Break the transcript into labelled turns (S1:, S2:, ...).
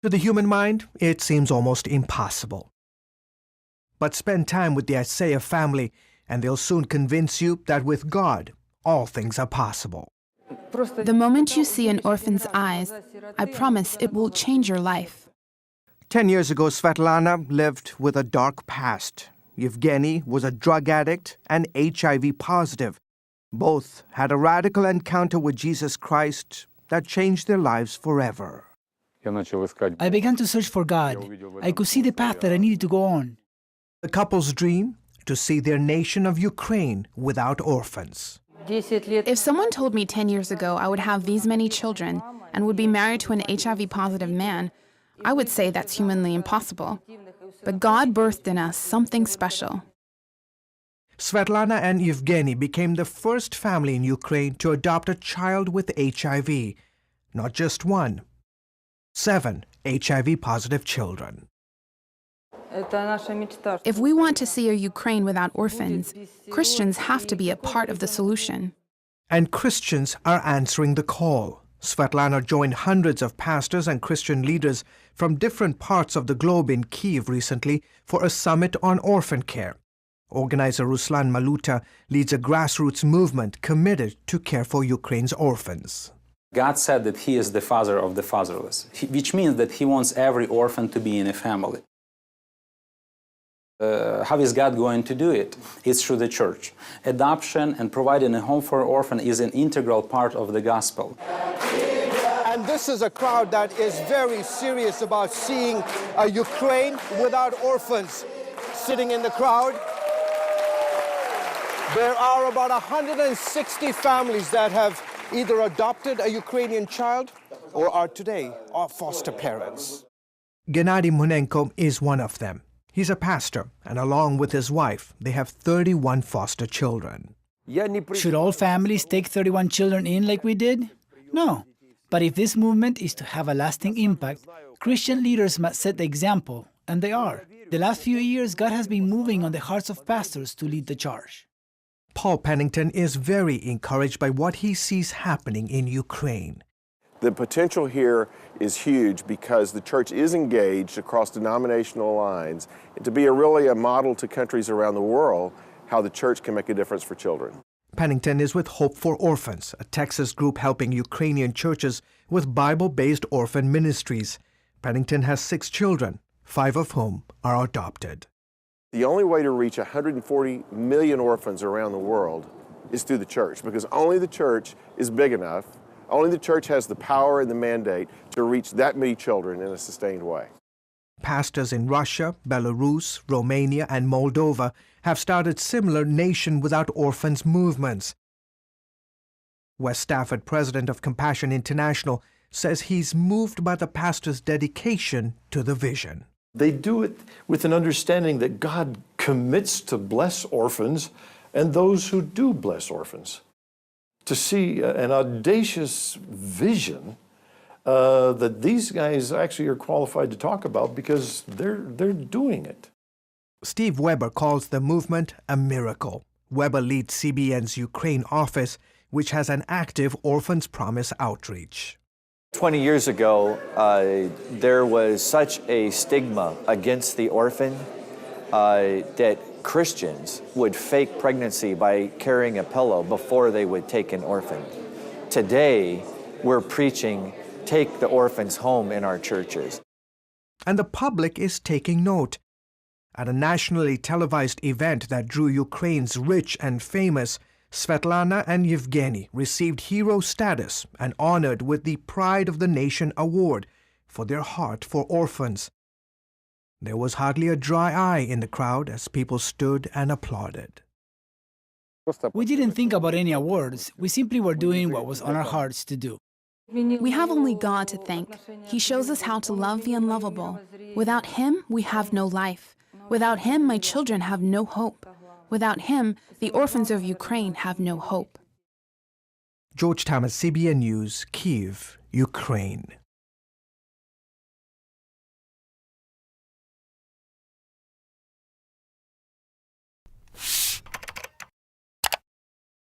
S1: To the human mind, it seems almost impossible. But spend time with the Isaiah family, and they'll soon convince you that with God, all things are possible.
S2: The moment you see an orphan's eyes, I promise it will change your life.
S1: 10 years ago, Svetlana lived with a dark past. Yevgeny was a drug addict and HIV positive. Both had a radical encounter with Jesus Christ that changed their lives forever.
S3: I began to search for God. I could see the path that I needed to go on.
S1: The couple's dream? To see their nation of Ukraine without orphans.
S2: If someone told me 10 years ago I would have these many children and would be married to an HIV-positive man, I would say that's humanly impossible. But God birthed in us something special.
S1: Svetlana and Yevgeny became the first family in Ukraine to adopt a child with HIV. Not just one, 7 HIV-positive children.
S2: If we want to see a Ukraine without orphans, Christians have to be a part of the solution.
S1: And Christians are answering the call. Svetlana joined hundreds of pastors and Christian leaders from different parts of the globe in Kyiv recently for a summit on orphan care. Organizer Ruslan Maluta leads a grassroots movement committed to care for Ukraine's orphans.
S4: God said that He is the father of the fatherless, which means that He wants every orphan to be in a family. How is God going to do it? It's through the church. Adoption and providing a home for an orphan is an integral part of the gospel.
S1: And this is a crowd that is very serious about seeing a Ukraine without orphans. Sitting in the crowd, there are about 160 families that have either adopted a Ukrainian child or are today foster parents. Gennady Munenko is one of them. He's a pastor, and along with his wife, they have 31 foster children.
S3: Should all families take 31 children in like we did? No. But if this movement is to have a lasting impact, Christian leaders must set the example, and they are. The last few years, God has been moving on the hearts of pastors to lead the charge.
S1: Paul Pennington is very encouraged by what he sees happening in Ukraine.
S5: The potential here is huge because the church is engaged across denominational lines to be really a model to countries around the world how the church can make a difference for children.
S1: Pennington is with Hope for Orphans, a Texas group helping Ukrainian churches with Bible-based orphan ministries. Pennington has 6 children, 5 of whom are adopted.
S5: The only way to reach 140 million orphans around the world is through the church, because only the church is big enough, only the church has the power and the mandate to reach that many children in a sustained way.
S1: Pastors in Russia, Belarus, Romania, and Moldova have started similar Nation Without Orphans movements. West Stafford, president of Compassion International, says he's moved by the pastors' dedication to the vision.
S6: They do it with an understanding that God commits to bless orphans and those who do bless orphans. To see an audacious vision that these guys actually are qualified to talk about because they're doing it.
S1: Steve Weber calls the movement a miracle. Weber leads CBN's Ukraine office, which has an active Orphans Promise outreach.
S7: 20 years ago, there was such a stigma against the orphan that Christians would fake pregnancy by carrying a pillow before they would take an orphan. Today, we're preaching, take the orphans home in our churches.
S1: And the public is taking note. At a nationally televised event that drew Ukraine's rich and famous, Svetlana and Yevgeny received hero status and honored with the Pride of the Nation Award for their heart for orphans. There was hardly a dry eye in the crowd as people stood and applauded.
S3: We didn't think about any awards. We simply were doing what was on our hearts to do.
S2: We have only God to thank. He shows us how to love the unlovable. Without Him, we have no life. Without Him, my children have no hope. Without Him, the orphans of Ukraine have no hope.
S1: George Thomas, CBN News, Kyiv, Ukraine.